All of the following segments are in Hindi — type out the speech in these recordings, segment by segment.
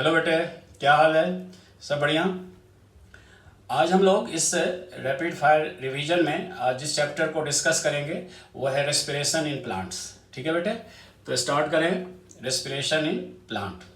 हेलो बेटे, क्या हाल है? सब बढ़िया। आज हम लोग इस रैपिड फायर रिवीजन में आज जिस चैप्टर को डिस्कस करेंगे वो है रेस्पिरेशन इन प्लांट्स। ठीक है बेटे, तो स्टार्ट करें रेस्पिरेशन इन प्लांट।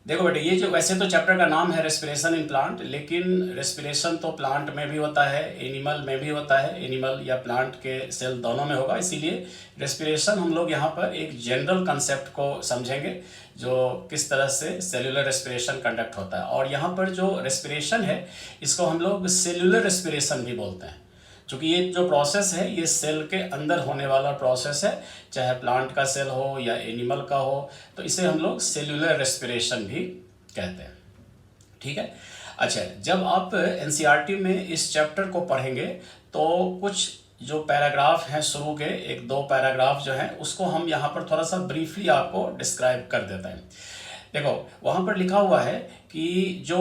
देखो बेटे, ये जो वैसे तो चैप्टर का नाम है रेस्पिरेशन इन प्लांट, लेकिन रेस्पिरेशन तो प्लांट में भी होता है, एनिमल में भी होता है, एनिमल या प्लांट के सेल दोनों में होगा। इसीलिए रेस्पिरेशन हम लोग यहाँ पर एक जनरल कंसेप्ट को समझेंगे जो किस तरह से सेल्यूलर रेस्पिरेशन कंडक्ट होता है। और यहाँ पर जो रेस्पिरेशन है इसको हम लोग सेल्यूलर रेस्पिरेशन भी बोलते हैं, क्योंकि ये जो प्रोसेस है ये सेल के अंदर होने वाला प्रोसेस है, चाहे प्लांट का सेल हो या एनिमल का हो, तो इसे हम लोग सेल्यूलर रेस्पिरेशन भी कहते हैं। ठीक है। अच्छा, जब आप एनसीईआरटी में इस चैप्टर को पढ़ेंगे तो कुछ जो पैराग्राफ हैं शुरू के, एक दो पैराग्राफ जो हैं उसको हम यहाँ पर थोड़ा सा ब्रीफली आपको डिस्क्राइब कर देते हैं। देखो, वहाँ पर लिखा हुआ है कि जो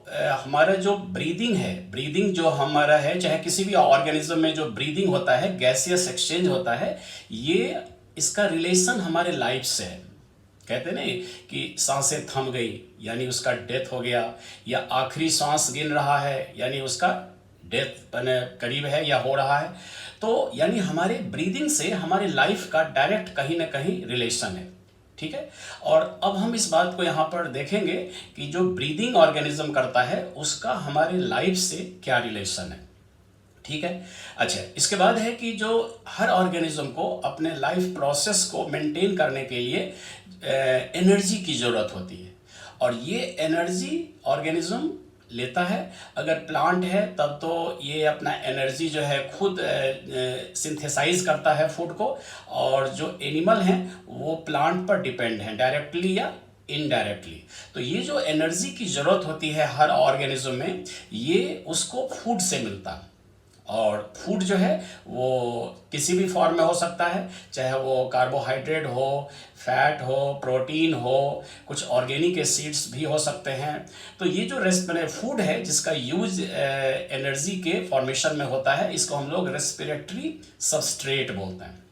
हमारा जो ब्रीदिंग है, ब्रीदिंग जो हमारा है, चाहे किसी भी ऑर्गेनिज्म में जो ब्रीदिंग होता है, गैसियस एक्सचेंज होता है, ये इसका रिलेशन हमारे लाइफ से है। कहते नहीं कि सांसें थम गई यानी उसका डेथ हो गया, या आखिरी सांस गिन रहा है यानी उसका डेथ करीब है या हो रहा है। तो यानी हमारे ब्रीदिंग से हमारे लाइफ का डायरेक्ट कहीं ना कहीं रिलेशन है। ठीक है। और अब हम इस बात को यहाँ पर देखेंगे कि जो ब्रीदिंग ऑर्गेनिज्म करता है उसका हमारे लाइफ से क्या रिलेशन है। ठीक है। अच्छा, इसके बाद है कि जो हर ऑर्गेनिज्म को अपने लाइफ प्रोसेस को मेंटेन करने के लिए एनर्जी की ज़रूरत होती है, और ये एनर्जी ऑर्गेनिज्म लेता है। अगर प्लांट है तब तो ये अपना एनर्जी जो है खुद सिंथेसाइज करता है फूड को, और जो एनिमल हैं वो प्लांट पर डिपेंड हैं डायरेक्टली या इनडायरेक्टली। तो ये जो एनर्जी की ज़रूरत होती है हर ऑर्गेनिज्म में, ये उसको फूड से मिलता है। और फूड जो है वो किसी भी फॉर्म में हो सकता है, चाहे वो कार्बोहाइड्रेट हो, फैट हो, प्रोटीन हो, कुछ ऑर्गेनिक एसिड्स भी हो सकते हैं। तो ये जो फूड है जिसका यूज एनर्जी के फॉर्मेशन में होता है, इसको हम लोग रेस्पिरेटरी सबस्ट्रेट बोलते हैं।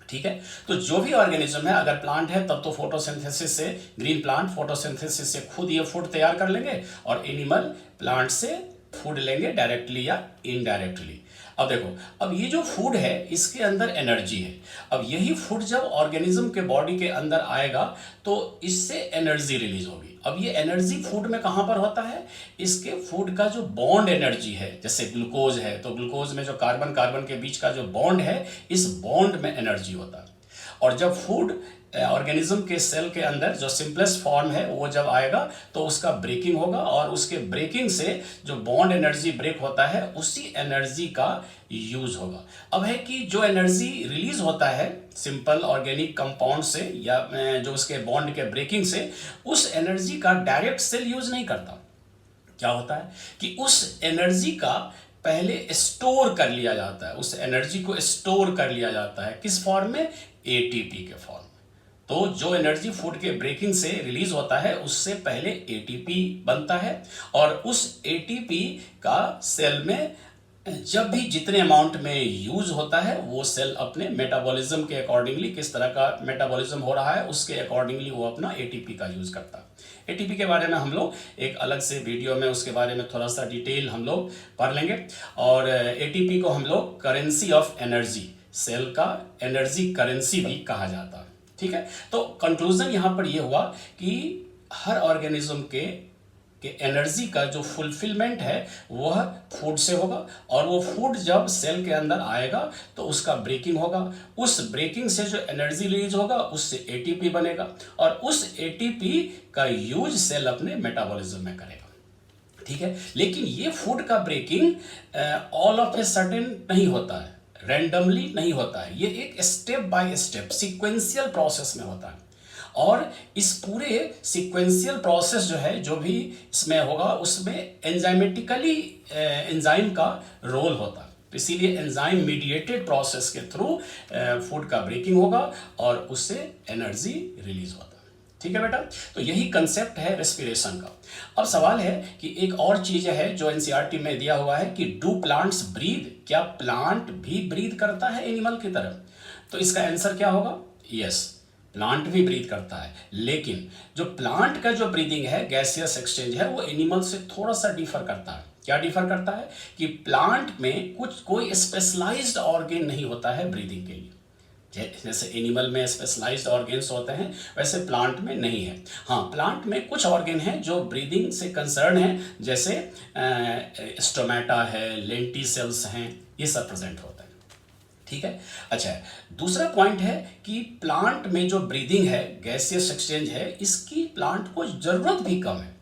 ठीक है। तो जो भी ऑर्गेनिज्म है, अगर प्लांट है तब तो फोटोसिंथेसिस से, ग्रीन प्लांट फोटोसिंथेसिस से खुद ये फूड तैयार कर लेंगे, और एनिमल प्लांट से फूड लेंगे डायरेक्टली या इनडायरेक्टली। अब देखो, अब ये जो फूड है इसके अंदर एनर्जी है। अब यही फूड जब ऑर्गेनिज्म के बॉडी के अंदर आएगा तो इससे एनर्जी रिलीज होगी। अब ये एनर्जी फूड में कहाँ पर होता है? इसके फूड का जो बॉन्ड एनर्जी है, जैसे ग्लूकोज है तो ग्लूकोज में जो कार्बन कार्बन के बीच का जो बॉन्ड है, इस बॉन्ड में एनर्जी होता है। और जब फूड ऑर्गेनिज्म के सेल के अंदर जो सिंपलेस्ट फॉर्म है वो जब आएगा तो उसका ब्रेकिंग होगा, और उसके ब्रेकिंग से जो बॉन्ड एनर्जी ब्रेक होता है उसी एनर्जी का यूज होगा। अब है कि जो एनर्जी रिलीज होता है सिंपल ऑर्गेनिक कंपाउंड से या जो उसके बॉन्ड के ब्रेकिंग से, उस एनर्जी का डायरेक्ट सेल यूज नहीं करता। क्या होता है कि उस एनर्जी का पहले स्टोर कर लिया जाता है, उस एनर्जी को स्टोर कर लिया जाता है। किस फॉर्म में? एटीपी के फॉर्म। तो जो एनर्जी फूड के ब्रेकिंग से रिलीज होता है उससे पहले एटीपी बनता है, और उस एटीपी का सेल में जब भी जितने अमाउंट में यूज होता है वो सेल अपने मेटाबॉलिज्म के अकॉर्डिंगली, किस तरह का मेटाबॉलिज्म हो रहा है उसके अकॉर्डिंगली वो अपना एटीपी का यूज करता है। एटीपी के बारे में हम लोग एक अलग से वीडियो में उसके बारे में थोड़ा सा डिटेल हम लोग पढ़ लेंगे। और एटीपी को हम लोग करेंसी ऑफ एनर्जी, सेल का एनर्जी करेंसी भी कहा जाता है। ठीक है। तो कंक्लूजन यहाँ पर यह हुआ कि हर ऑर्गेनिज्म के एनर्जी का जो फुलफिलमेंट है वह फूड से होगा, और वो फूड जब सेल के अंदर आएगा तो उसका ब्रेकिंग होगा। उस ब्रेकिंग से जो एनर्जी रिलीज होगा उससे एटीपी बनेगा, और उस एटीपी का यूज सेल अपने मेटाबॉलिज्म में करेगा। ठीक है। लेकिन ये फूड का breaking all of a sudden नहीं होता है, रैंडमली नहीं होता है, ये एक step by step sequential process में होता है। और इस पूरे सीक्वेंशियल प्रोसेस जो है, जो भी इसमें होगा उसमें एंजाइमेटिकली एंजाइम का रोल होता है। तो इसीलिए एंजाइम मीडिएटेड प्रोसेस के थ्रू फूड का ब्रेकिंग होगा और उससे एनर्जी रिलीज होता है। ठीक है बेटा, तो यही कंसेप्ट है रेस्पिरेशन का। अब सवाल है कि एक और चीज है जो एनसीईआरटी में दिया हुआ है कि डू प्लांट्स ब्रीद, क्या प्लांट भी ब्रीद करता है एनिमल की तरह? तो इसका आंसर क्या होगा? यस, प्लांट भी ब्रीथ करता है, लेकिन जो प्लांट का जो ब्रीदिंग है, गैसियस एक्सचेंज है, वो एनिमल से थोड़ा सा डिफर करता है। क्या डिफर करता है कि प्लांट में कोई स्पेशलाइज्ड ऑर्गन नहीं होता है ब्रीदिंग के लिए। जैसे एनिमल में स्पेशलाइज्ड ऑर्गन्स होते हैं, वैसे प्लांट में नहीं है। हाँ, प्लांट में कुछ ऑर्गन हैं जो ब्रीदिंग से कंसर्न है, जैसे स्टोमेटा है, लेंटिसेल्स हैं, ये सब प्रेजेंट होता है। ठीक है। अच्छा, दूसरा पॉइंट है कि प्लांट में जो ब्रीदिंग है, गैसियस एक्सचेंज है, इसकी प्लांट को जरूरत भी कम है।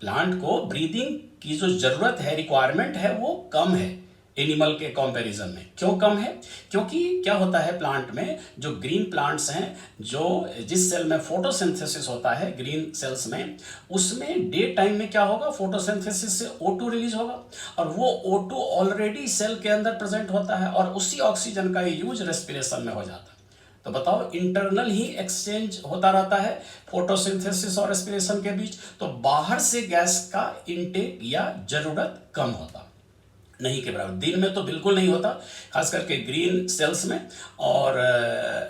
प्लांट को ब्रीदिंग की जो जरूरत है, रिक्वायरमेंट है, वो कम है एनिमल के कंपैरिजन में। क्यों कम है? क्योंकि क्या होता है, प्लांट में जो ग्रीन प्लांट्स हैं, जो जिस सेल में फोटोसिंथेसिस होता है, ग्रीन सेल्स में, उसमें डे टाइम में क्या होगा, फोटोसिंथेसिस से O2 रिलीज होगा, और वो O2 ऑलरेडी सेल के अंदर प्रेजेंट होता है, और उसी ऑक्सीजन का यूज रेस्पिरेशन में हो जाता है। तो बताओ, इंटरनल ही एक्सचेंज होता रहता है फोटोसिंथेसिस और रेस्पिरेशन के बीच, तो बाहर से गैस का इनटेक या जरूरत कम होता, नहीं के बराबर। दिन में तो बिल्कुल नहीं होता, खास करके ग्रीन सेल्स में, और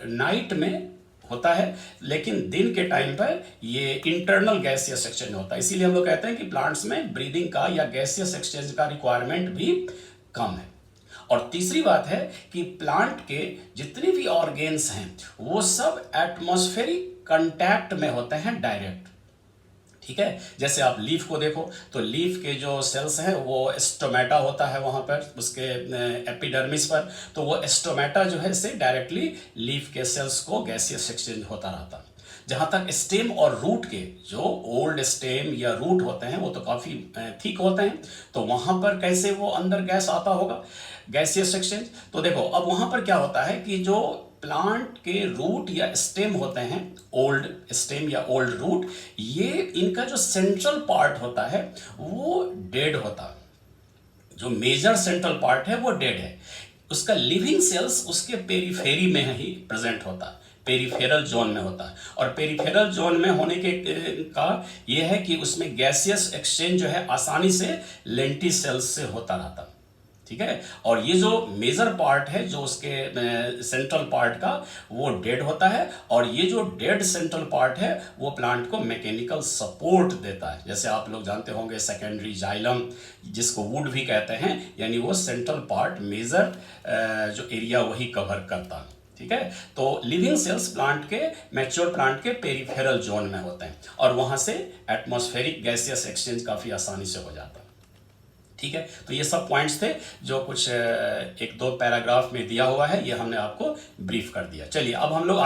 नाइट में होता है, लेकिन दिन के टाइम पर ये इंटरनल गैसियस एक्सचेंज होता है। इसीलिए हम लोग कहते हैं कि प्लांट्स में ब्रीदिंग का या गैसियस एक्सचेंज का रिक्वायरमेंट भी कम है। और तीसरी बात है कि प्लांट के जितने भी ऑर्गेन्स हैं, वो सब एटमॉस्फेरिक कांटेक्ट में होते हैं डायरेक्ट। ठीक है। जैसे आप लीफ को देखो, तो लीफ के जो सेल्स हैं, वो स्टोमेटा होता है वहाँ पर, उसके एपिडर्मिस पर, तो वो स्टोमेटा जो है, इससे डायरेक्टली लीफ के सेल्स को गैसियस एक्सचेंज होता रहता है। जहाँ तक स्टेम और रूट के, जो ओल्ड स्टेम या रूट होते हैं, वो तो काफ़ी थिक होते हैं, तो वहाँ पर कैसे वो अंदर गैस आता होगा, गैसियस एक्सचेंज। तो देखो, अब वहाँ पर क्या होता है कि जो प्लांट के रूट या स्टेम होते हैं, ओल्ड स्टेम या ओल्ड रूट, ये इनका जो सेंट्रल पार्ट होता है वो डेड होता है। जो मेजर सेंट्रल पार्ट है वो डेड है। उसका लिविंग सेल्स उसके पेरीफेरी में ही प्रेजेंट होता है, पेरीफेरल जोन में होता है। और पेरीफेरल जोन में होने के का ये है कि उसमें गैसियस एक्सचेंज जो है आसानी से लेंटिसेल्स से होता रहता है। ठीक है। और ये जो मेजर पार्ट है, जो उसके सेंट्रल पार्ट का, वो डेड होता है, और ये जो डेड सेंट्रल पार्ट है वो प्लांट को मैकेनिकल सपोर्ट देता है। जैसे आप लोग जानते होंगे सेकेंडरी जाइलम, जिसको वुड भी कहते हैं, यानी वो सेंट्रल पार्ट, मेजर जो एरिया, वही कवर करता है। ठीक है। तो लिविंग सेल्स प्लांट के, मैच्योर प्लांट के पेरीफेरल जोन में होते हैं, और वहां से एटमॉस्फेरिक गैसियस एक्सचेंज काफी आसानी से हो जाता है। ठीक है। तो ये सब पॉइंट्स थे जो कुछ एक दो पैराग्राफ में दिया हुआ है, ये हमने आपको ब्रीफ कर दिया। चलिए, अब हम लोग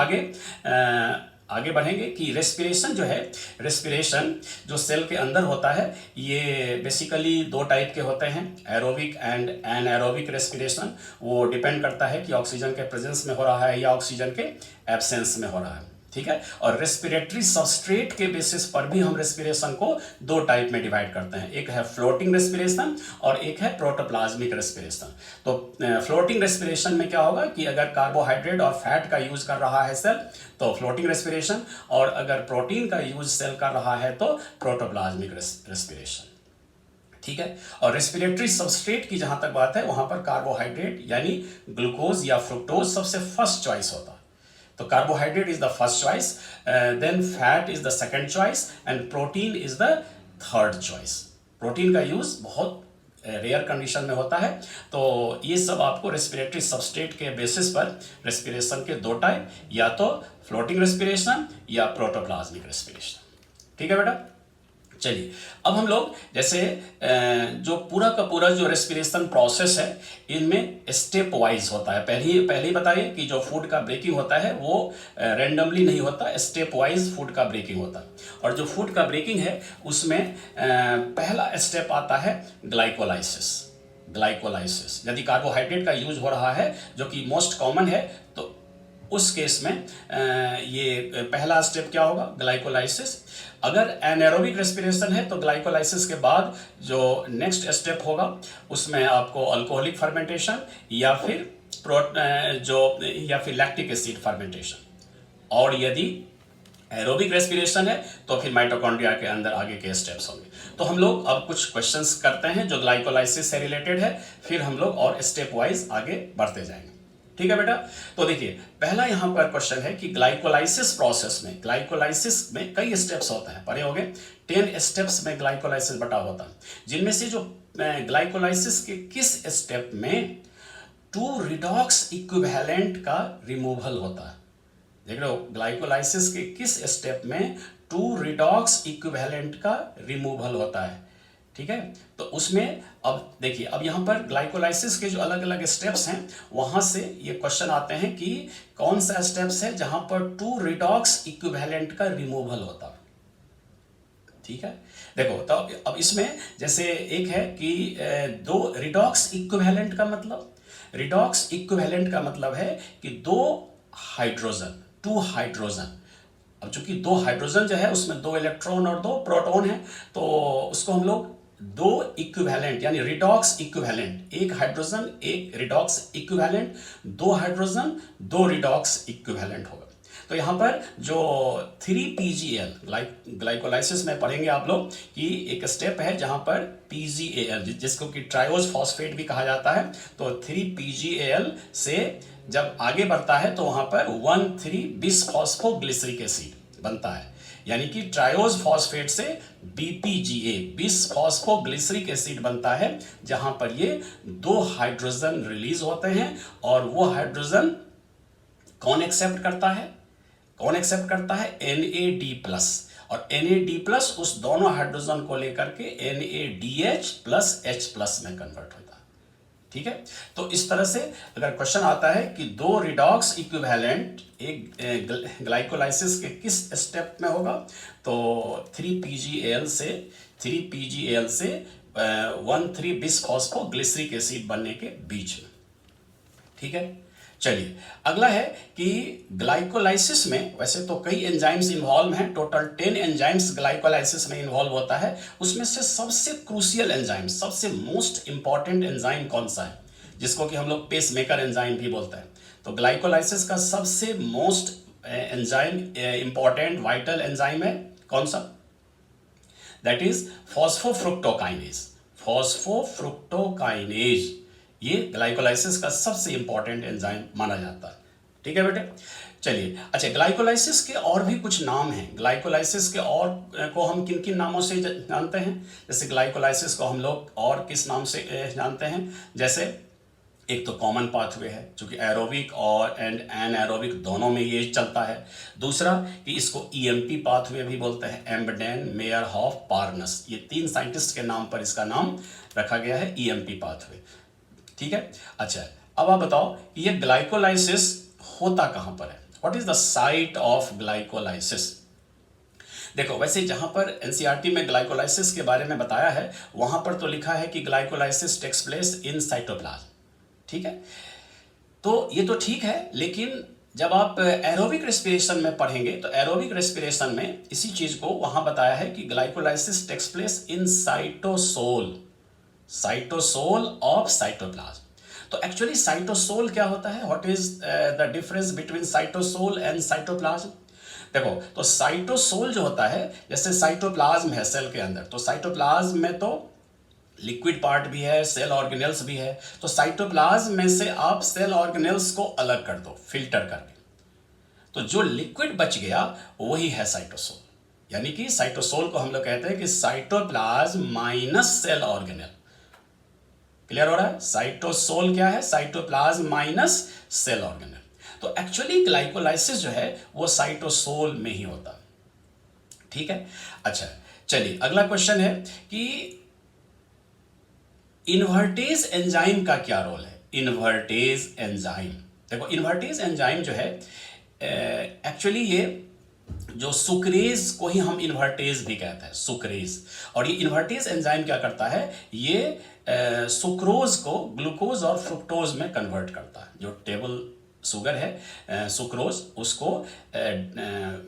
आगे बढ़ेंगे कि रेस्पिरेशन जो है, रेस्पिरेशन जो सेल के अंदर होता है, ये बेसिकली दो टाइप के होते हैं, एरोबिक एंड एनएरोबिक रेस्पिरेशन। वो डिपेंड करता है कि ऑक्सीजन के प्रेजेंस में हो रहा है या ऑक्सीजन के एब्सेंस में हो रहा है। ठीक है। और रेस्पिरेटरी सबस्ट्रेट के बेसिस पर भी हम रेस्पिरेशन को दो टाइप में डिवाइड करते हैं। एक है फ्लोटिंग रेस्पिरेशन और एक है प्रोटोप्लाज्मिक रेस्पिरेशन। तो फ्लोटिंग रेस्पिरेशन में क्या होगा कि अगर कार्बोहाइड्रेट और फैट का यूज कर रहा है सेल, तो फ्लोटिंग रेस्पिरेशन, और अगर प्रोटीन का यूज सेल कर रहा है तो प्रोटोप्लाज्मिक रेस्पिरेशन। ठीक है। और रेस्पिरेटरी सबस्ट्रेट की जहां तक बात है, वहां पर कार्बोहाइड्रेट यानी ग्लूकोज या फ्रुक्टोज सबसे फर्स्ट चॉइस होता है। तो carbohydrate is the first choice, then fat is the second choice, and protein is the third choice. Protein का यूज बहुत रेयर कंडीशन में होता है। तो ये सब आपको रेस्पिरेटरी सबस्ट्रेट के बेसिस पर रेस्पिरेशन के दो टाइप, या तो फ्लोटिंग रेस्पिरेशन या प्रोटोप्लाज्मिक रेस्पिरेशन। ठीक है बेटा। चलिए, अब हम लोग जैसे जो पूरा का पूरा जो रेस्पिरेशन प्रोसेस है, इनमें स्टेप वाइज होता है। पहले ही बताइए कि जो फूड का ब्रेकिंग होता है वो रैंडमली नहीं होता, स्टेप वाइज फूड का ब्रेकिंग होता है। और जो फूड का ब्रेकिंग है, उसमें पहला स्टेप आता है ग्लाइकोलाइसिस। ग्लाइकोलाइसिस, यदि कार्बोहाइड्रेट का यूज हो रहा है, जो कि मोस्ट कॉमन है, तो उस केस में ये पहला स्टेप क्या होगा, ग्लाइकोलाइसिस। अगर एनारोबिक रेस्पिरेशन है, तो ग्लाइकोलाइसिस के बाद जो नेक्स्ट स्टेप होगा, उसमें आपको अल्कोहलिक फर्मेंटेशन या फिर लैक्टिक एसिड फर्मेंटेशन। और यदि एरोबिक रेस्पिरेशन है, तो फिर माइटोकॉन्ड्रिया के अंदर आगे के स्टेप्स होंगे। तो हम लोग अब कुछ क्वेश्चंस करते हैं जो ग्लाइकोलाइसिस से रिलेटेड है, फिर हम लोग और स्टेप वाइज आगे बढ़ते जाएंगे। ठीक है बेटा। तो देखिए पहला यहां पर क्वेश्चन है कि ग्लाइकोलाइसिस प्रोसेस में, ग्लाइकोलाइसिस में कई स्टेप्स होते हैं, पढ़े होंगे 10 स्टेप्स में ग्लाइकोलाइसिस बटा होता है, जिनमें से जो ग्लाइकोलाइसिस के किस स्टेप में 2 रिडॉक्स इक्विवेलेंट का रिमूवल होता है। देख रहे हो, ग्लाइकोलाइसिस के किस स्टेप में 2 रिडॉक्स इक्विवेलेंट का रिमूवल होता है। ठीक है, तो उसमें अब देखिए, अब यहाँ पर ग्लाइकोलाइसिस के जो अलग अलग स्टेप्स हैं वहां से ये क्वेश्चन आते हैं कि कौन सा स्टेप्स है जहां पर 2 रिडॉक्स इक्विवेलेंट का रिमूवल होता है। ठीक है, देखो तो अब इसमें जैसे एक है कि 2 रिडॉक्स इक्विवेलेंट का मतलब, रिडॉक्स इक्विवेलेंट का मतलब है कि 2 हाइड्रोजन, 2 हाइड्रोजन। अब चूंकि 2 हाइड्रोजन जो है उसमें 2 इलेक्ट्रॉन और 2 प्रोटॉन है, तो उसको हम लोग 2 इक्विवेलेंट यानी redox equivalent, 1 hydrogen 1 redox equivalent, 2 hydrogen 2 redox equivalent होगा। तो यहां पर जो 3PgL ग्लाइकोलाइसिस में पढ़ेंगे आप लोग कि एक स्टेप है जहां पर PgAl जिसको कि ट्रायोज फॉस्फेट भी कहा जाता है, तो 3PgAl से जब आगे बढ़ता है तो वहां पर 1,3-बिस फॉस्फोग्लिसरिक एसिड बनता है, यानी कि ट्रायोज फॉस्फेट से BPGA बिस फॉस्फोग्लिसरिक एसिड बनता है, जहां पर ये 2 हाइड्रोजन रिलीज होते हैं और वो हाइड्रोजन कौन एक्सेप्ट करता है, कौन एक्सेप्ट करता है NAD+, और NAD+ उस दोनों हाइड्रोजन को लेकर के NADH+H+ में कन्वर्ट होता है। ठीक है, तो इस तरह से अगर क्वेश्चन आता है कि 2 रिडॉक्स इक्विवेलेंट एक ग्लाइकोलाइसिस के किस स्टेप में होगा, तो 3PgAl से 1,3-बिस फॉस्फोग्लिसरिक एसिड बनने के बीच में। ठीक है, चलिए अगला है कि ग्लाइकोलाइसिस में वैसे तो कई एंजाइम्स इन्वॉल्व हैं, टोटल 10 एंजाइम्स ग्लाइकोलाइसिस में इन्वॉल्व होता है। उसमें से सबसे क्रूशियल एंजाइम, सबसे मोस्ट इंपॉर्टेंट एंजाइम कौन सा है, जिसको कि हम लोग पेस मेकर एंजाइम भी बोलते हैं। तो ग्लाइकोलाइसिस का सबसे most enzyme important vital enzyme है कौन सा, दैट इज फॉस्फोफ्रुक्टोकाइनेज। फॉस्फोफ्रुक्टोकाइनेज ये ग्लाइकोलाइसिस का सबसे इंपॉर्टेंट एंजाइम माना जाता है। ठीक है बेटे, चलिए अच्छा, ग्लाइकोलाइसिस के और भी कुछ नाम हैं। ग्लाइकोलाइसिस के और को हम किन किन नामों से जानते हैं, जैसे ग्लाइकोलाइसिस को हम लोग और किस नाम से जानते हैं, जैसे एक तो कॉमन पाथवे है जो कि एरोबिक और एनाएरोबिक दोनों में ये चलता है। दूसरा कि इसको EMP पाथवे भी बोलते हैं, एम्बडेन, मेयरहॉफ, पार्नस, ये 3 साइंटिस्ट के नाम पर इसका नाम रखा गया है EMP पाथवे। ठीक है, अच्छा अब आप बताओ कि ये ग्लाइकोलाइसिस होता कहां पर है, what is the site of glycolysis. देखो वैसे जहां पर NCERT में ग्लाइकोलाइसिस के बारे में बताया है वहां पर तो लिखा है कि glycolysis takes place in cytoplasm. ठीक है, तो ये तो ठीक है, लेकिन जब आप एरोबिक रेस्पिरेशन में पढ़ेंगे तो एरोबिक रेस्पिरेशन में इसी चीज को वहां बताया है कि glycolysis takes place in cytosol, cytosol of cytoplasm. तो एक्चुअली साइटोसोल क्या होता है, what is the difference between cytosol and cytoplasm. देखो तो साइटोसोल जो होता है, जैसे साइटोप्लाज्म है सेल के अंदर, तो साइटोप्लाज्म में तो लिक्विड पार्ट भी है, सेल ऑर्गेनेल्स भी है, तो साइटोप्लाज्म में से आप सेल ऑर्गेनेल्स को अलग कर दो फिल्टर करके, तो जो लिक्विड बच गया वही है साइटोसोल। यानी कि साइटोसोल को हम लोग कहते हैं कि cytoplasm minus cell organelle. Clear हो रहा है, साइटोसोल क्या है, साइटोप्लाज्म माइनस सेल ऑर्गेनेल। तो एक्चुअली ग्लाइकोलाइसिस जो है वो साइटोसोल में ही होता है। ठीक है, अच्छा चलिए अगला क्वेश्चन है कि इन्वर्टेज एंजाइम का क्या रोल है। इन्वर्टेज एंजाइम, देखो इन्वर्टेज एंजाइम जो है एक्चुअली ये जो सुक्रेज को ही हम इन्वर्टेज भी कहते हैं, सुक्रेज। और ये इन्वर्टेज एंजाइम क्या करता है, ये सुक्रोज को ग्लूकोज और फ्रुक्टोज में कन्वर्ट करता है। जो टेबल शुगर है सुक्रोज, उसको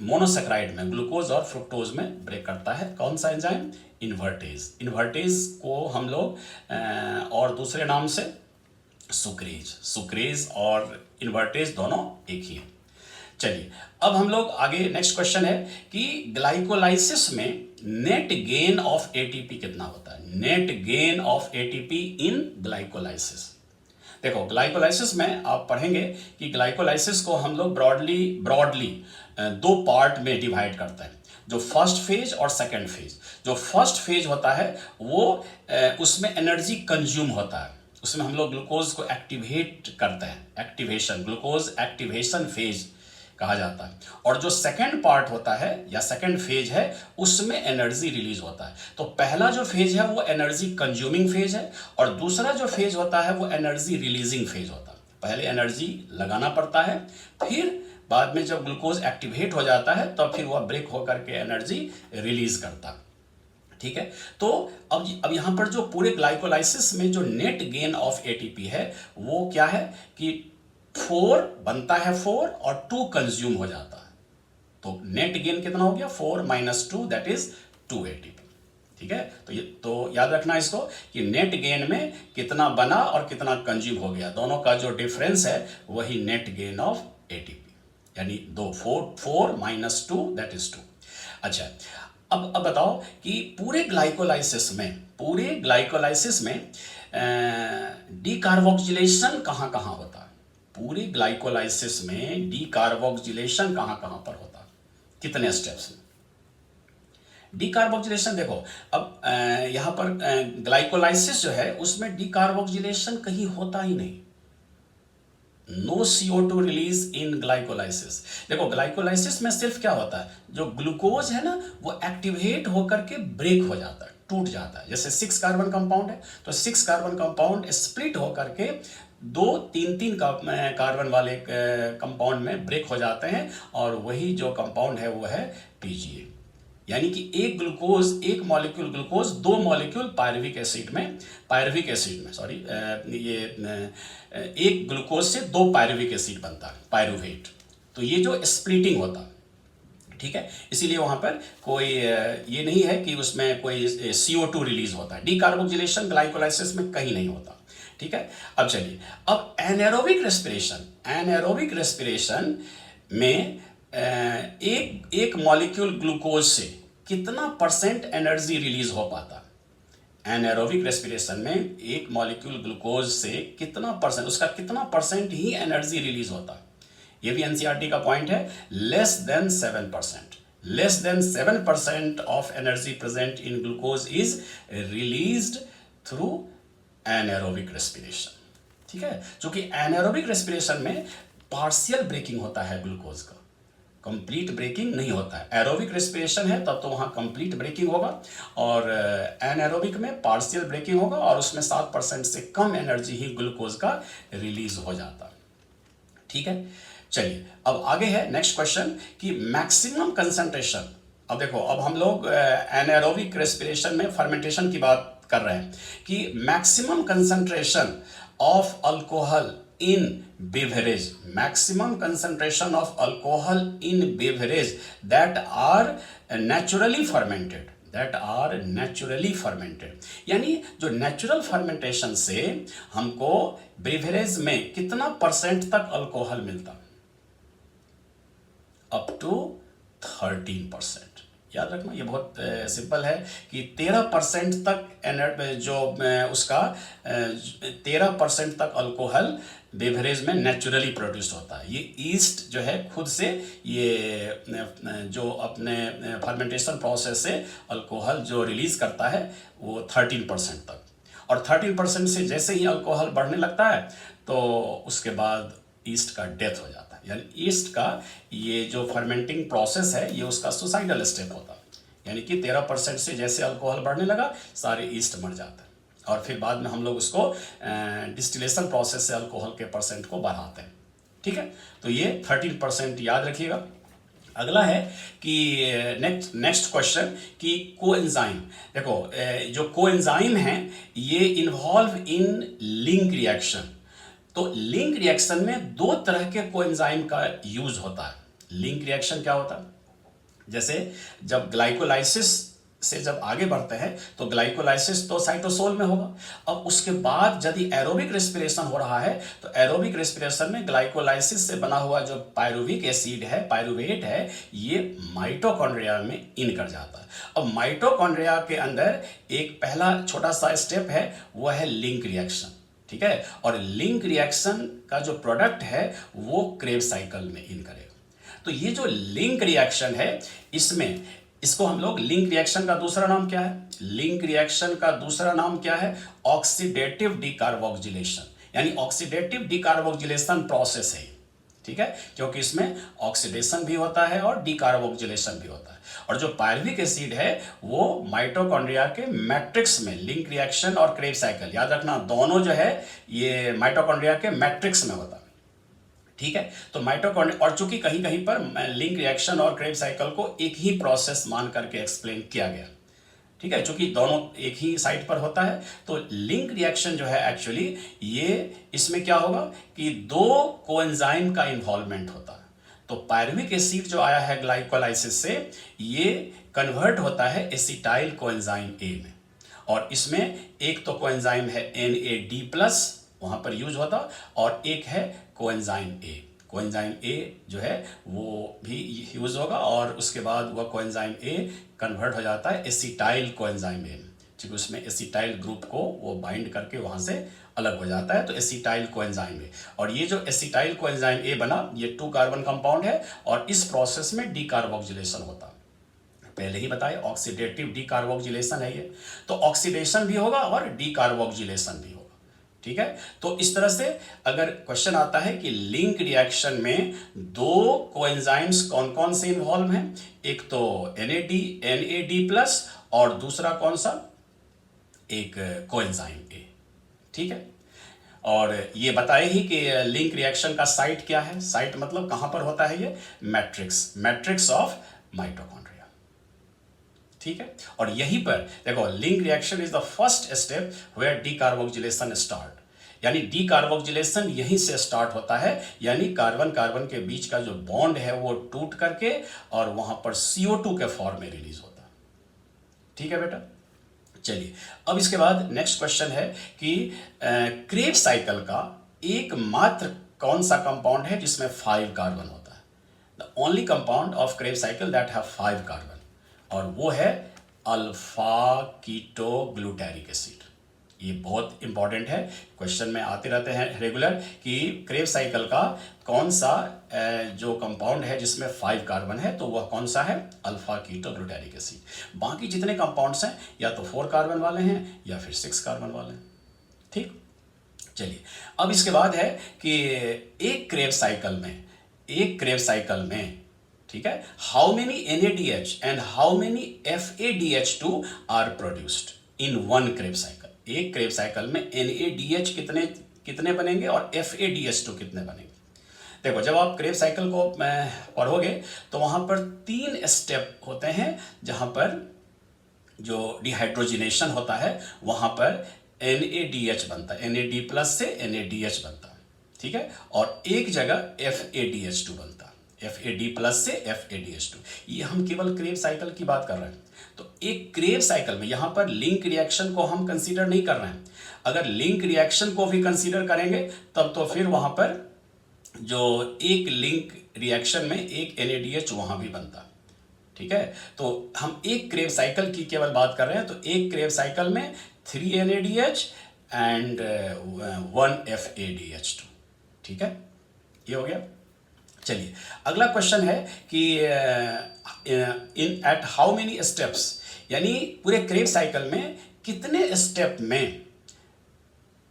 मोनोसेक्राइड में, ग्लूकोज और फ्रुक्टोज में ब्रेक करता है। कौन सा एंजाइम, इन्वर्टेज। इन्वर्टेज को हम लोग और दूसरे नाम से सुक्रेज, सुक्रेज और इन्वर्टेज दोनों एक ही है। चलिए अब हम लोग आगे, नेक्स्ट क्वेश्चन है कि ग्लाइकोलाइसिस में नेट गेन ऑफ एटीपी कितना होता है, net gain of ATP in glycolysis. देखो ग्लाइकोलाइसिस में आप पढ़ेंगे कि ग्लाइकोलाइसिस को हम लोग ब्रॉडली दो पार्ट में डिवाइड करते हैं, जो फर्स्ट फेज और सेकंड फेज। जो फर्स्ट फेज होता है वो उसमें एनर्जी कंज्यूम होता है, उसमें हम लोग ग्लूकोज को एक्टिवेट करते हैं, एक्टिवेशन, ग्लूकोज एक्टिवेशन फेज कहा जाता है। और जो सेकंड पार्ट होता है या सेकंड फेज है उसमें एनर्जी रिलीज होता है। तो पहला जो फेज है वो एनर्जी कंज्यूमिंग फेज है और दूसरा जो फेज होता है वो एनर्जी रिलीजिंग फेज होता है। पहले एनर्जी लगाना पड़ता है, फिर बाद में जब ग्लूकोज एक्टिवेट हो जाता है तो फिर वह ब्रेक होकर के एनर्जी रिलीज करता है। ठीक है, तो अब यहां पर जो पूरे ग्लाइकोलाइसिस में जो नेट गेन ऑफ एटीपी है वो क्या है कि 4 बनता है 4 और 2 कंज्यूम हो जाता है। तो नेट गेन कितना हो गया 4 - 2 दैट इज 2 एटीपी। ठीक है, तो याद रखना इसको कि नेट गेन में कितना बना और कितना कंज्यूम हो गया, दोनों का जो डिफरेंस है वही नेट गेन ऑफ एटीपी, यानी 4 - 2 दैट इज 2। अच्छा, अब बताओ कि पूरे ग्लाइकोलाइसिस में डीकार्बोक्सिलेशन कहाँ कहाँ होता है? पूरे ग्लाइकोलाइसिस में डीकार्बोक्सिलेशन कहाँ कहाँ पर होता है, कितने स्टेप्स में? डीकार्बोक्सिलेशन देखो, अब यहाँ पर ग्लाइकोलाइसिस जो है उसमें डीकार्बोक्सिलेशन कहीं होता ही नहीं। No CO2 release in glycolysis. देखो ग्लाइकोलाइसिस में सिर्फ क्या होता है, जो ग्लूकोज है ना वो एक्टिवेट होकर के ब्रेक हो जाता है, टूट जाता है। जैसे 6 कार्बन कंपाउंड है तो 6 कार्बन कंपाउंड स्प्लिट होकर के 2-3 कार्बन वाले कंपाउंड में ब्रेक हो जाते हैं और वही जो कंपाउंड है वो है PGA। यानी कि एक molecule glucose 2 molecule pyruvic acid में एक ग्लूकोज से 2 पायरुविक एसिड बनता है, पायरुवेट। तो ये जो स्प्लिटिंग होता है, ठीक है, इसीलिए वहां पर कोई ये नहीं है कि उसमें कोई CO2 रिलीज होता है। डीकार्बोक्सिलेशन ग्लाइकोलाइसिस में कहीं नहीं होता। ठीक है, अब चलिए, अब एनारोबिक रेस्पिरेशन में एक मॉलिक्यूल ग्लूकोज से कितना % एनर्जी रिलीज हो पाता? एनारोबिक रेस्पिरेशन में एक मॉलिक्यूल ग्लूकोज से कितना %, उसका कितना % ही एनर्जी रिलीज होता है? ये भी एनसीईआरटी का पॉइंट है, less than 7% of energy present in glucose is released through anaerobic respiration. ठीक है, क्योंकि एनारोबिक रेस्पिरेशन में पार्शियल ब्रेकिंग होता है ग्लूकोज का, कंप्लीट ब्रेकिंग नहीं होता है। एरोबिक रेस्पिरेशन है तब तो वहां कंप्लीट ब्रेकिंग होगा और एनारोबिक में पार्शियल ब्रेकिंग होगा और उसमें 7% से कम एनर्जी ही ग्लूकोज का रिलीज हो जाता है। ठीक है, चलिए अब आगे है नेक्स्ट क्वेश्चन कि मैक्सिमम कंसंट्रेशन। अब देखो, अब हम लोग एनारोबिक रेस्पिरेशन में फर्मेंटेशन की बात कर रहे हैं कि maximum concentration of alcohol in beverage, maximum concentration of alcohol in beverage that are naturally fermented, यानी जो नेचुरल फर्मेंटेशन से हमको बेवरेज में कितना % तक अल्कोहल मिलता? Up to 13%। याद रखना, ये बहुत सिंपल है कि 13% तक जो उसका 13% तक अल्कोहल बेवरेज में नेचुरली प्रोड्यूस होता है। ये ईस्ट जो है खुद से ये जो अपने फर्मेंटेशन प्रोसेस से अल्कोहल जो रिलीज करता है वो 13% तक, और 13% से जैसे ही अल्कोहल बढ़ने लगता है तो उसके बाद ईस्ट का डेथ हो जाता है। यानी ईस्ट का ये जो फर्मेंटिंग प्रोसेस है ये उसका सुसाइडल स्टेप होता है, यानी कि 13% से जैसे अल्कोहल बढ़ने लगा सारे ईस्ट मर जाता है और फिर बाद में हम लोग उसको डिस्टिलेशन प्रोसेस से अल्कोहल के % को बढ़ाते हैं। ठीक है, तो ये 13% याद रखिएगा। अगला है कि नेक्स्ट क्वेश्चन कि कोएंजाइम। देखो जो कोएंजाइम है ये इन्वॉल्व इन लिंक रिएक्शन। तो लिंक रिएक्शन में 2 तरह के कोएंजाइम का यूज होता है। लिंक रिएक्शन क्या होता है? जैसे जब ग्लाइकोलाइसिस से जब आगे बढ़ते हैं तो ग्लाइकोलाइसिस तो साइटोसोल में होगा। अब उसके बाद यदि एरोबिक रेस्पिरेशन हो रहा है तो एरोबिक रेस्पिरेशन में ग्लाइकोलाइसिस से बना हुआ जो पायरुविक एसिड है, पायरुवेट है, ये माइटोकॉन्ड्रिया में इन कर जाता है। अब माइटोकॉन्ड्रिया के अंदर एक पहला छोटा सा स्टेप है, वह है लिंक रिएक्शन। ठीक है, और लिंक रिएक्शन का जो प्रोडक्ट है वो क्रेब्स साइकिल में इन करेगा। तो ये जो लिंक रिएक्शन है, इसमें इसको हम लोग, लिंक रिएक्शन का दूसरा नाम क्या है? लिंक रिएक्शन का दूसरा नाम क्या है? ऑक्सीडेटिव डीकार्बोक्सिलेशन, यानी ऑक्सीडेटिव डीकार्बोक्सिलेशन प्रोसेस है, ठीक है, क्योंकि इसमें ऑक्सीडेशन भी होता है और डीकार्बोक्सिलेशन भी होता है। और जो पायरुविक एसिड है वो माइटोकॉन्ड्रिया के मैट्रिक्स में, लिंक रिएक्शन और क्रेब्स साइकिल, याद रखना दोनों जो है ये माइटोकॉन्ड्रिया के मैट्रिक्स में होता है, ठीक है। तो माइटोकॉन्ड्रिया, और चूंकि कहीं कहीं पर लिंक रिएक्शन और क्रेब्स साइकिल को एक ही प्रोसेस मान करके एक्सप्लेन किया गया, ठीक है, क्योंकि दोनों एक ही साइट पर होता है। तो लिंक रिएक्शन जो है एक्चुअली ये, इसमें क्या होगा कि दो कोएंजाइम का इन्वॉल्वमेंट होता है। तो पायरुविक एसिड जो आया है ग्लाइकोलाइसिस से, ये कन्वर्ट होता है एसिटाइल कोएंजाइम ए में, और इसमें एक तो कोएंजाइम है NAD+, वहां पर यूज होता, और एक है कोएंजाइम ए। कोएंजाइम ए जो है वो भी यूज होगा, और उसके बाद वह कोएंजाइम ए कन्वर्ट हो जाता है एसिटाइल कोएंजाइम ए, ठीक है, उसमें एसिटाइल ग्रुप को वो बाइंड करके वहां से अलग हो जाता है, तो एसिटाइल कोएंजाइम ए। और ये जो एसिटाइल कोएंजाइम ए बना, ये 2 कार्बन कंपाउंड है, और इस प्रोसेस में डीकार्बोक्सिलेशन होता है। पहले ही बताया ऑक्सीडेटिव डीकार्बोक्सिलेशन है ये, तो ऑक्सीडेशन भी होगा और डीकार्बोक्सिलेशन भी होगा, ठीक है। तो इस तरह से अगर क्वेश्चन आता है कि लिंक रिएक्शन में दो कोएंजाइम्स कौन कौन से इन्वॉल्व हैं, एक तो NAD+, और दूसरा कौन सा, एक कोएंजाइम ए, ठीक है। और ये बताए ही कि लिंक रिएक्शन का साइट क्या है, साइट मतलब कहां पर होता है ये, मैट्रिक्स ऑफ माइटोकॉन्ड्रिया, ठीक है। और यहीं पर देखो, link reaction is the first step where decarboxylation start, यानी डीकार्बोक्सिलेशन यहीं से स्टार्ट होता है, यानी कार्बन कार्बन के बीच का जो बॉन्ड है वो टूट करके और वहां पर CO2 के फॉर्म में रिलीज होता है, ठीक है बेटा। चलिए, अब इसके बाद नेक्स्ट क्वेश्चन है कि क्रेब्स साइकिल का एकमात्र कौन सा कंपाउंड है जिसमें 5 कार्बन होता है? The only compound of Krebs cycle that have 5 carbon, और वो है अल्फा कीटोग्लूटारिक एसिड। ये बहुत इंपॉर्टेंट है, क्वेश्चन में आते रहते हैं रेगुलर कि क्रेब्स साइकिल का कौन सा जो कंपाउंड है जिसमें 5 कार्बन है, तो वह कौन सा है, अल्फा कीटोग्लूटारिक एसिड। बाकी जितने कंपाउंड्स हैं या तो 4 कार्बन वाले हैं या फिर 6 कार्बन वाले हैं, ठीक। चलिए, अब इसके बाद है कि एक क्रेब्स साइकिल में, ठीक है, how many NADH and how many FADH2 are produced in one Krebs cycle. एक क्रेब्स साइकिल में NADH कितने बनेंगे और FADH2 कितने बनेंगे? देखो, जब आप क्रेब्स साइकिल को पढ़ोगे तो वहां पर 3 स्टेप होते हैं, जहां पर जो डिहाइड्रोजिनेशन होता है वहां पर NADH बनता है, NAD+ से NADH बनता है, ठीक है, और एक जगह FADH2 बनता है, FAD+ से FADH2। ये हम केवल क्रेब्स साइकिल की बात कर रहे हैं। तो एक क्रेब्स साइकिल में यहां पर लिंक रिएक्शन को हम कंसीडर नहीं कर रहे हैं। अगर लिंक रिएक्शन को भी कंसीडर करेंगे तब तो फिर वहां पर जो एक लिंक रिएक्शन में एक NADH वहां भी बनता, ठीक है। तो हम एक क्रेब्स साइकिल की केवल बात कर रहे हैं, तो एक क्रेब्स साइकिल में 3 NADH एंड 1 FADH2, ठीक है, ये हो गया। चलिए, अगला क्वेश्चन है कि इन एट हाउ मेनी स्टेप्स, यानी पूरे क्रेब्स साइकिल में कितने स्टेप में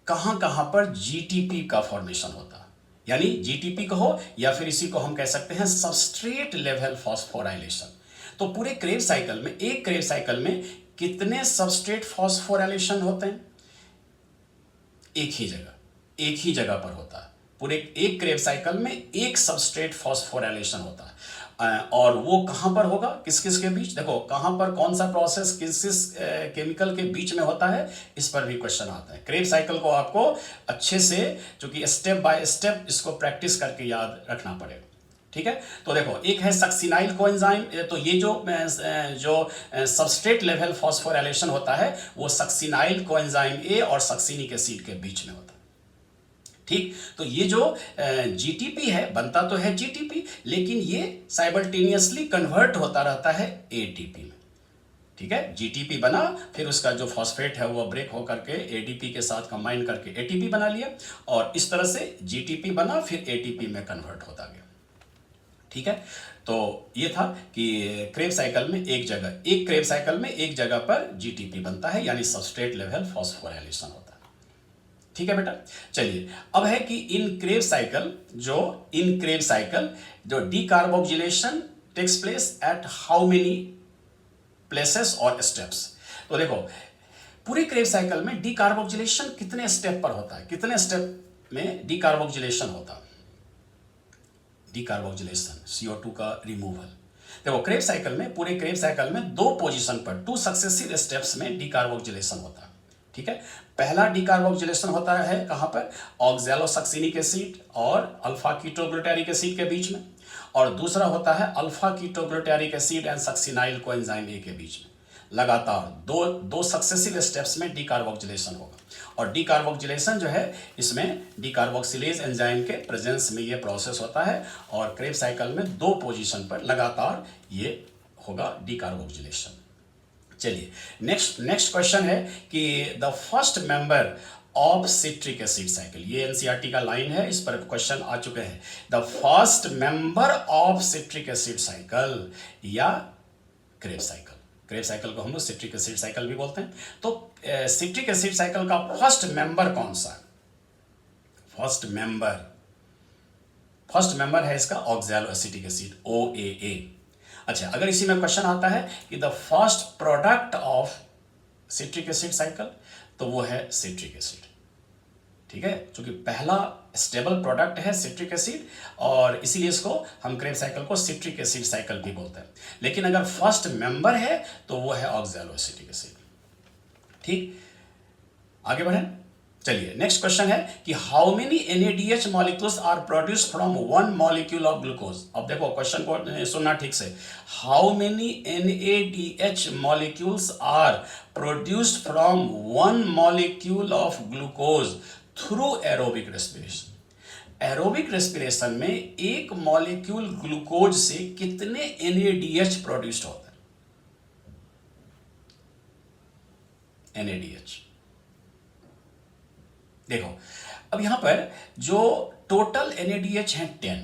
कहां कहां पर GTP का फॉर्मेशन होता है, यानी GTP कहो या फिर इसी को हम कह सकते हैं सबस्ट्रेट लेवल फॉस्फोराइलेशन। तो पूरे क्रेब्स साइकिल में, एक क्रेब्स साइकिल में कितने सबस्ट्रेट फॉस्फोराइलेशन होते हैं? एक ही जगह पर होता है। पूरे एक क्रेब्स साइकिल में एक सबस्ट्रेट फॉस्फोराइलेशन होता है, और वो कहां पर होगा, किस किस के बीच? देखो, कहां पर कौन सा प्रोसेस किस किस केमिकल के बीच में होता है, इस पर भी क्वेश्चन आता है। क्रेब्स साइकिल को आपको अच्छे से, चूंकि स्टेप बाय स्टेप इसको प्रैक्टिस करके याद रखना पड़ेगा, ठीक है। तो देखो, एक है सक्सिनाइल कोएंजाइम, तो ये जो सबस्ट्रेट लेवल फॉस्फोराइलेशन होता है वो सक्सिनाइल कोएंजाइम ए और सक्सिनिक एसिड के बीच में होता है, ठीक। तो ये जो GTP है, बनता तो है GTP, लेकिन ये साइमल्टेनियसली कन्वर्ट होता रहता है ATP में। ठीक है, जीटीपी बना, फिर उसका जो फॉस्फेट है वो ब्रेक होकर के एडीपी के साथ कंबाइन करके एटीपी बना लिया, और इस तरह से जीटीपी बना फिर एटीपी में कन्वर्ट होता गया। ठीक है, तो ये था कि क्रेब साइकिल में एक क्रेब साइकिल में एक जगह पर जीटीपी बनता है, यानी सबस्ट्रेट लेवल फॉस्फोराइलेशन होता है। ठीक है बेटा, चलिए अब है कि इन क्रेब साइकिल जो decarboxylation takes place at how many places और स्टेप्स। तो देखो पूरी क्रेब साइकिल में डीकार्बोक्सिलेशन कितने स्टेप पर होता है, कितने स्टेप में डीकार्बोक्सिलेशन होता है, डीकार्बोक्सिलेशन CO2 का रिमूवल। देखो क्रेब साइकिल में, पूरे क्रेब साइकिल में 2 पोजीशन पर 2 सक्सेसिव स्टेप्स में डीकार्बोक्सिलेशन होता है। ठीक है, पहला डीकार्बोक्सिलेशन होता है कहां पर, ऑक्सैलोसक्सिनिक एसिड और अल्फा कीटोग्लूटारिक एसिड के बीच में, और दूसरा होता है alpha ketoglutaric acid and succinyl coenzyme A के बीच में। लगातार दो सक्सेसिव स्टेप्स में डीकार्बोक्सिलेशन होगा, और डीकार्बोक्सिलेशन जो है इसमें डीकार्बोक्सिलेज एंजाइम के प्रेजेंस में ये प्रोसेस होता है, और क्रेब साइकिल में 2 पोजीशन पर लगातार ये होगा डीकार्बोक्सिलेशन। चलिए नेक्स्ट क्वेश्चन है कि the first member of citric acid cycle, ये एनसीईआरटी का लाइन है, इस पर क्वेश्चन आ चुके हैं। The first member of citric acid cycle या क्रेब साइकिल, क्रेब साइकिल को हम लोग सिट्रिक एसिड साइकिल भी बोलते हैं। तो सिट्रिक एसिड साइकिल का फर्स्ट मेंबर कौन सा है, फर्स्ट मेंबर है इसका ऑक्सैलो एसिटिक एसिड OAA। अच्छा, अगर इसी में क्वेश्चन आता है कि the first product of citric acid cycle, तो वो है सिट्रिक एसिड। ठीक है, क्योंकि पहला स्टेबल प्रोडक्ट है सिट्रिक एसिड, और इसीलिए इसको हम क्रेब साइकिल को सिट्रिक एसिड साइकिल भी बोलते हैं। लेकिन अगर फर्स्ट मेंबर है तो वो है ऑक्सैलो एसिटिक एसिड। ठीक, आगे बढ़े। चलिए नेक्स्ट क्वेश्चन है कि how many NADH molecules are produced from 1 molecule of glucose. अब देखो क्वेश्चन को सुनना ठीक से, how many NADH molecules are produced from 1 molecule of glucose through aerobic respiration. Aerobic respiration में एक मॉलिक्यूल ग्लूकोज से कितने NADH प्रोड्यूस्ड होता है, NADH। देखो अब यहां पर जो टोटल NADH हैं 10,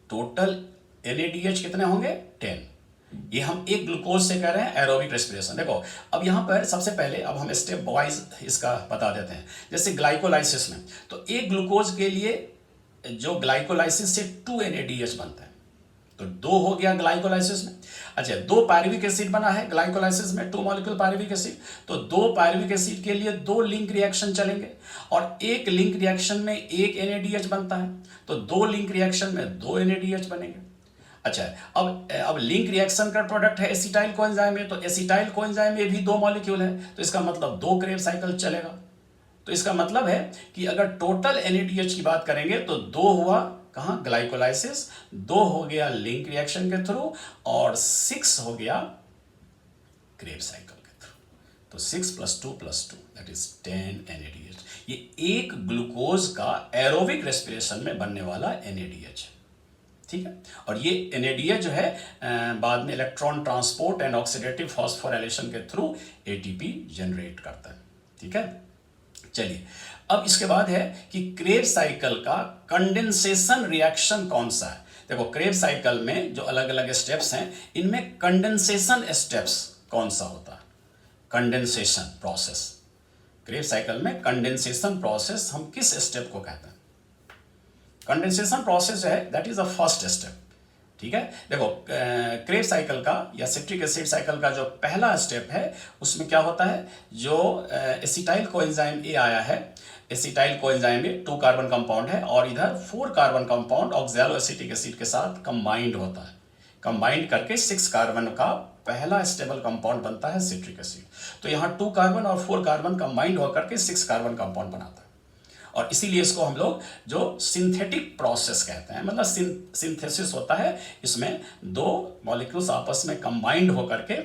टोटल NADH कितने होंगे 10। ये हम एक ग्लूकोज से कह रहे हैं एरोबिक रेस्पिरेशन। देखो अब यहां पर सबसे पहले अब हम स्टेप वाइज इसका बता देते हैं। जैसे ग्लाइकोलाइसिस में, तो एक ग्लूकोज के लिए जो ग्लाइकोलाइसिस से 2 NADH बनता है, तो 2 हो गया ग्लाइकोलाइसिस में। अच्छा, 2 पायरुविक एसिड बना है ग्लाइकोलाइसिस में, 2 मॉलिक्यूल पायरुविक एसिड, तो 2 पायरुविक एसिड के लिए 2 लिंक रिएक्शन चलेंगे, और एक लिंक रिएक्शन में 1 NADH बनता है, तो 2 लिंक रिएक्शन में 2 NADH बनेंगे। अच्छा, अब लिंक रिएक्शन का प्रोडक्ट है एसिटाइल कोएंजाइम में, तो एसिटाइल कोएंजाइम में भी 2 मॉलिक्यूल है, तो इसका मतलब 2 क्रेब साइकिल चलेगा। तो इसका मतलब है कि अगर टोटल NADH की बात करेंगे तो 2 हुआ कहाँ, ग्लाइकोलाइसिस, 2 हो गया लिंक रिएक्शन के थ्रू, और 6 हो गया क्रेब साइकिल के थ्रू। तो 6 + 2 + 2 दैट इज 10 NADH। ये एक ग्लूकोज का एरोबिक रेस्पिरेशन में बनने वाला NADH है। ठीक है, और ये NADH जो है बाद में electron transport and oxidative phosphorylation के थ्रू ATP जनरेट करता है। ठीक है, चलिए अब इसके बाद है कि क्रेब साइकिल का कंडेंसेशन रिएक्शन कौन सा है। देखो क्रेब साइकिल में जो अलग अलग स्टेप्स हैं, इनमें कंडेंसेशन स्टेप्स कौन सा होता है, कंडेंसेशन प्रोसेस। क्रेब साइकिल में कंडेंसेशन प्रोसेस हम किस स्टेप को कहते हैं, कंडेंसेशन प्रोसेस जो है that is the first step. ठीक है, देखो क्रेब साइकिल का या सिट्रिक एसिड साइकिल का जो पहला स्टेप है उसमें क्या होता है, जो एसिटाइल कोएंजाइम A आया है, acetyl coenzyme A 2 carbon compound है, और इधर 4 carbon compound oxalo acetic acid के साथ कंबाइंड होता है, कंबाइंड करके 6 कार्बन का पहला स्टेबल कंपाउंड बनता है सिट्रिक एसिड। तो यहाँ 2 कार्बन और 4 कार्बन कंबाइंड होकर के 6 कार्बन कंपाउंड बनाता है, और इसीलिए इसको हम लोग जो सिंथेटिक प्रोसेस कहते हैं, मतलब सिंथेसिस होता है, इसमें 2 मॉलिक्यूल्स आपस में कंबाइंड होकर के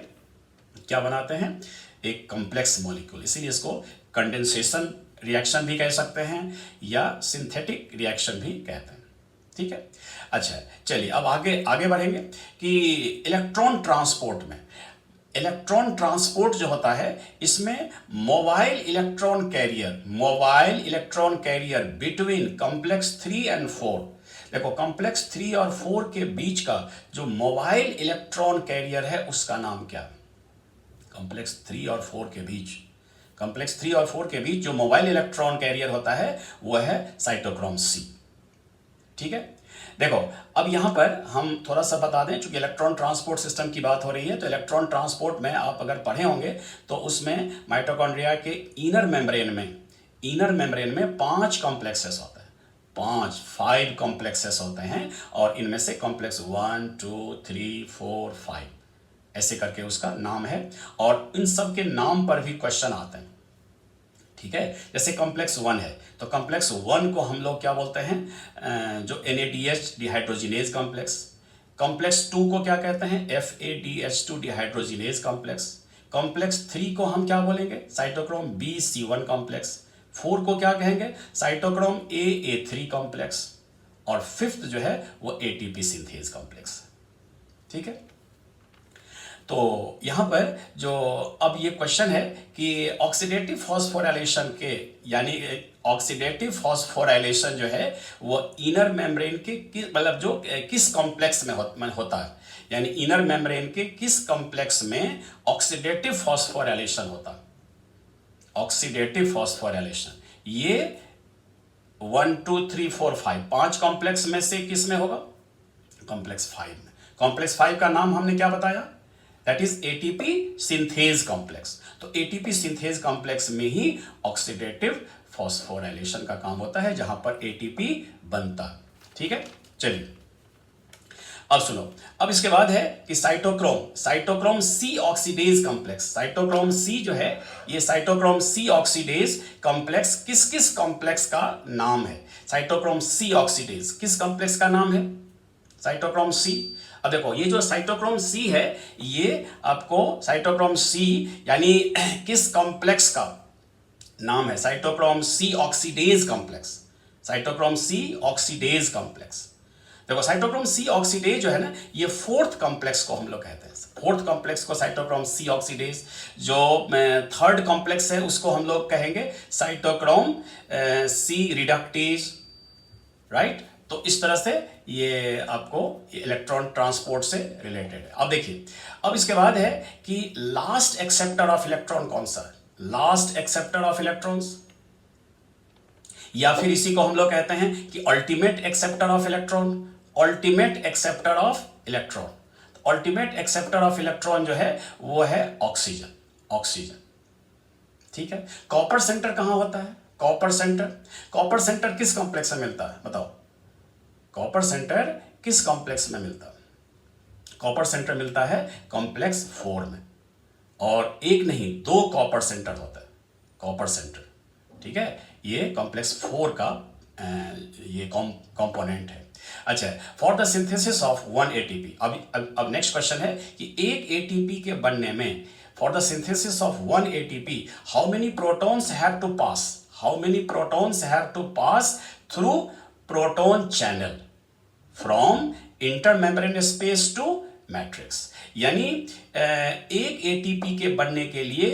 क्या बनाते हैं, एक कॉम्प्लेक्स मॉलिक्यूल। इसीलिए इसको कंडेंसेशन रिएक्शन भी कह सकते हैं या सिंथेटिक रिएक्शन भी कहते हैं। ठीक है, अच्छा चलिए अब आगे बढ़ेंगे कि इलेक्ट्रॉन ट्रांसपोर्ट में इलेक्ट्रॉन ट्रांसपोर्ट जो होता है इसमें mobile electron carrier between complex 3 and 4। देखो कॉम्प्लेक्स 3 और 4 के बीच का जो मोबाइल इलेक्ट्रॉन कैरियर है उसका नाम क्या? कॉम्प्लेक्स 3 और 4 के बीच जो मोबाइल इलेक्ट्रॉन कैरियर होता है वह है साइटोक्रोम सी। ठीक है, देखो अब यहां पर हम थोड़ा सा बता दें, चूंकि इलेक्ट्रॉन ट्रांसपोर्ट सिस्टम की बात हो रही है, तो इलेक्ट्रॉन ट्रांसपोर्ट में आप अगर पढ़े होंगे तो उसमें माइटोकॉन्ड्रिया के इनर मेम्ब्रेन में 5 कॉम्प्लेक्सेस होते हैं, 5 कॉम्प्लेक्सेस होते हैं, और इनमें से कॉम्प्लेक्स 1 2 3 4 5 ऐसे करके उसका नाम है, और इन सब के नाम पर भी क्वेश्चन आते हैं। ठीक है, जैसे कॉम्प्लेक्स 1 है तो कॉम्प्लेक्स 1 को हम लोग क्या बोलते हैं? जो NADH डिहाइड्रोजिनेज कॉम्प्लेक्स। कॉम्प्लेक्स 2 को क्या कहते हैं? FADH2 dehydrogenase complex. कॉम्प्लेक्स 3 को हम क्या बोलेंगे? Cytochrome BC1 complex. 4 को क्या कहेंगे? Cytochrome AA3 complex. और फिफ्थ जो है वो ATP सिंथेज कॉम्प्लेक्स। ठीक है, तो यहां पर जो अब ये क्वेश्चन है कि ऑक्सीडेटिव फॉस्फोराइलेशन के, यानी ऑक्सीडेटिव फॉस्फोराइलेशन जो है वो इनर मेम्ब्रेन के मतलब जो किस कॉम्प्लेक्स में होता है, यानी इनर मेम्ब्रेन के किस कॉम्प्लेक्स में ऑक्सीडेटिव फॉस्फोराइलेशन होता है? ऑक्सीडेटिव फॉस्फोराइलेशन ये 1 2 3 4 5 5 कॉम्प्लेक्स में से किस में होगा? कॉम्प्लेक्स 5 में। कॉम्प्लेक्स 5 का नाम हमने क्या बताया? That is ATP synthase complex. तो ATP सिंथेज कॉम्प्लेक्स में ही ऑक्सीडेटिव फॉस्फोराइलेशन का काम होता है, जहां पर ATP बनता है। ठीक है, चलिए अब सुनो। अब इसके बाद है कि cytochrome C oxidase complex. Cytochrome C जो है, ये साइटोक्रोम C ऑक्सीडेज कॉम्प्लेक्स किस किस कॉम्प्लेक्स का नाम है? साइटोक्रोम C ऑक्सीडेज किस कॉम्प्लेक्स का नाम है? Cytochrome C। अब देखो ये जो साइटोक्रोम C है, ये आपको साइटोक्रोम C यानी किस कॉम्प्लेक्स का नाम है? Cytochrome C oxidase complex. Cytochrome C oxidase complex. देखो साइटोक्रोम C ऑक्सीडेज जो है ना, ये 4th कॉम्प्लेक्स को हम लोग कहते हैं। 4th कॉम्प्लेक्स को साइटोक्रोम C ऑक्सीडेज। जो 3rd कॉम्प्लेक्स है उसको हम लोग कहेंगे साइटोक्रोम C रिडक्टेज। राइट, तो इस तरह से ये आपको इलेक्ट्रॉन ट्रांसपोर्ट से रिलेटेड है। अब देखिए, अब इसके बाद है कि लास्ट एक्सेप्टर ऑफ इलेक्ट्रॉन कौन सा है? लास्ट एक्सेप्टर ऑफ इलेक्ट्रॉन्स, या फिर इसी को हम लोग कहते हैं कि ultimate acceptor of electron. Ultimate acceptor of electron, ultimate acceptor of electron जो है वो है ऑक्सीजन। ठीक है, कॉपर सेंटर कहां होता है? कॉपर सेंटर किस कॉम्प्लेक्स में मिलता है? बताओ, कॉपर सेंटर किस कॉम्प्लेक्स में मिलता है? कॉपर सेंटर मिलता है कॉम्प्लेक्स 4 में, और एक नहीं 2 कॉपर सेंटर होता है, कॉपर सेंटर। ठीक है, ये कॉम्प्लेक्स 4 का ये कंपोनेंट है। अच्छा, for the synthesis of 1 ATP। अब नेक्स्ट क्वेश्चन है कि एक ATP के बनने में, for the synthesis of 1 ATP, how many protons have to pass? How many protons have to pass through proton channel from intermembrane space to matrix? यानी एक ATP के बनने के लिए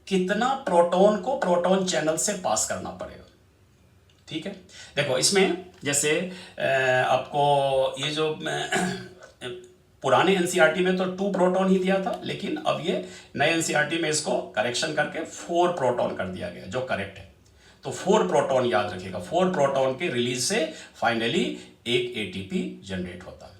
कितना प्रोटॉन को प्रोटॉन चैनल से पास करना पड़ेगा? ठीक है, देखो इसमें जैसे आपको ये जो पुराने NCERT में तो 2 प्रोटॉन ही दिया था, लेकिन अब ये नए NCERT में इसको करेक्शन करके 4 प्रोटॉन कर दिया गया, जो करेक्ट है। तो 4 प्रोटॉन याद रखिएगा, 4 प्रोटॉन के रिलीज से फाइनली एक ATP जनरेट होता है।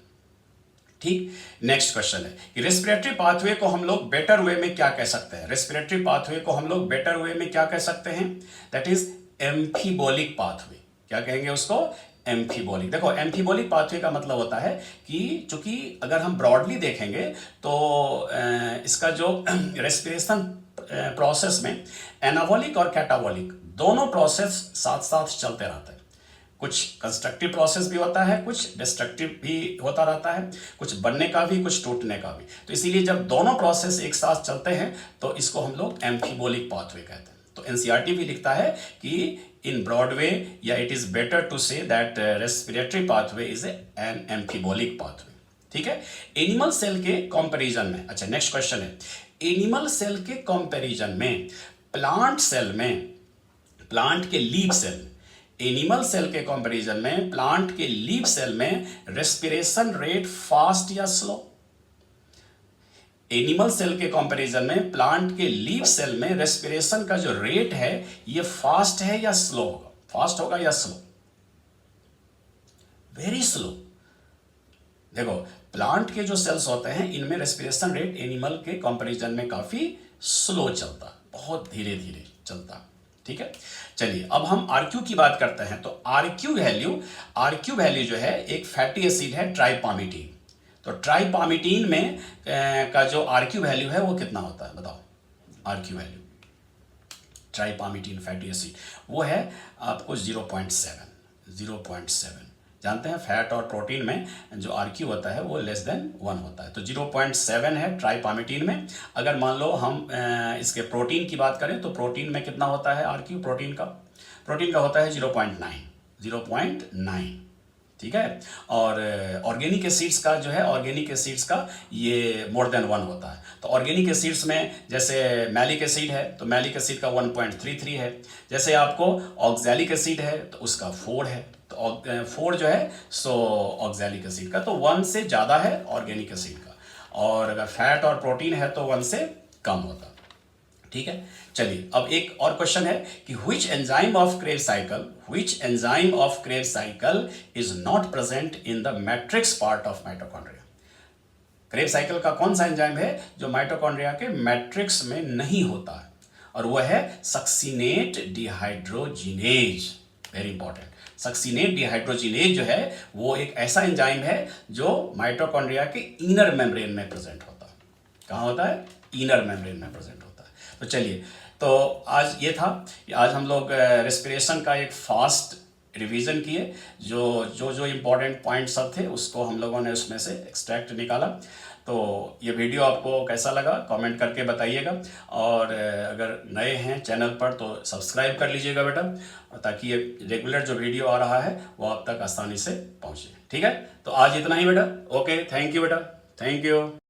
ठीक, नेक्स्ट क्वेश्चन है कि रेस्पिरेटरी पाथवे को हम लोग बेटर वे में क्या कह सकते हैं? रेस्पिरेटरी पाथवे को हम लोग बेटर वे में क्या कह सकते हैं? That is एम्फीबोलिक pathway. क्या कहेंगे उसको? एम्फीबोलिक। देखो एम्फीबोलिक पाथवे का मतलब होता है कि चूंकि अगर हम ब्रॉडली देखेंगे तो इसका जो रेस्पिरेशन प्रोसेस में एनाबॉलिक और कैटाबॉलिक दोनों प्रोसेस साथ साथ चलते रहते हैं। कुछ कंस्ट्रक्टिव प्रोसेस भी होता है, कुछ डिस्ट्रक्टिव भी होता रहता है, कुछ बनने का भी, कुछ टूटने का भी। तो इसीलिए जब दोनों प्रोसेस एक साथ चलते हैं तो इसको हम लोग एम्फीबोलिक पाथवे कहते हैं। तो NCERT भी लिखता है कि इन ब्रॉड वे, या it is better to say that respiratory pathway is an amphibolic pathway. ठीक है, एनिमल सेल के कंपैरिजन में। अच्छा, नेक्स्ट क्वेश्चन है, एनिमल सेल के कंपैरिजन में प्लांट सेल में, प्लांट के लीफ सेल, एनिमल सेल के कंपैरिजन में प्लांट के लीफ सेल में रेस्पिरेशन रेट फास्ट या स्लो? एनिमल सेल के कंपैरिजन में प्लांट के लीफ सेल में रेस्पिरेशन का जो रेट है ये फास्ट है या स्लो होगा? फास्ट होगा या स्लो? Very slow. देखो, प्लांट के जो सेल्स होते हैं इनमें रेस्पिरेशन रेट एनिमल के कंपैरिजन में काफी स्लो चलता, बहुत धीरे धीरे चलता। ठीक है, चलिए अब हम आरक्यू की बात करते हैं। तो आरक्यू वैल्यू जो है एक फैटी एसिड है ट्राइपामिटीन। तो ट्राइपामिटीन में का जो आरक्यू वैल्यू है वो कितना होता है बताओ? आरक्यू वैल्यू ट्राइपामिटीन फैटी एसिड वो है आपको 0.7। जानते हैं फैट और प्रोटीन में जो आरक्यू होता है वो लेस देन 1 होता है। तो 0.7 है ट्राइपामिटीन में। अगर मान लो हम इसके प्रोटीन की बात करें तो प्रोटीन में कितना होता है आरक्यू? प्रोटीन का होता है 0.9। ठीक है, और ऑर्गेनिक एसिड्स का जो है, ऑर्गेनिक एसिड्स का ये मोर देन 1 होता है। तो ऑर्गेनिक एसिड्स में जैसे मैलिक एसिड है तो मैलिक एसिड का 1.33 है। जैसे आपको ऑक्सैलिक एसिड है तो उसका 4 है। तो 4 जो है सो ऑक्सैलिक एसिड का, तो 1 से ज़्यादा है ऑर्गेनिक एसिड का। और अगर फैट और प्रोटीन है तो 1 से कम होता। ठीक है, चलिए अब एक और क्वेश्चन है कि which enzyme of Krebs cycle is not present in the matrix part of mitochondria? Krebs cycle का कौन सा एंजाइम है जो माइटोकॉन्ड्रिया के मैट्रिक्स में नहीं होता है? और वह है succinate dehydrogenase. Very important, succinate dehydrogenase जो है वो एक ऐसा एंजाइम है जो माइटोकॉन्ड्रिया के इनर मेम्ब्रेन में प्रेजेंट होता है। कहाँ होता है? इनर मेम्ब्रेन में प्रेजेंट होता है। तो चलिए, तो आज ये था, आज हम लोग रेस्पिरेशन का एक फास्ट रिवीजन किए। जो इम्पोर्टेंट पॉइंट सब थे उसको हम लोगों ने उसमें से एक्सट्रैक्ट निकाला। तो ये वीडियो आपको कैसा लगा कमेंट करके बताइएगा। और अगर नए हैं चैनल पर तो सब्सक्राइब कर लीजिएगा बेटा, ताकि ये रेगुलर जो वीडियो आ रहा है वो आप तक आसानी से पहुँचे। ठीक है, तो आज इतना ही बेटा। ओके, थैंक यू बेटा, थैंक यू।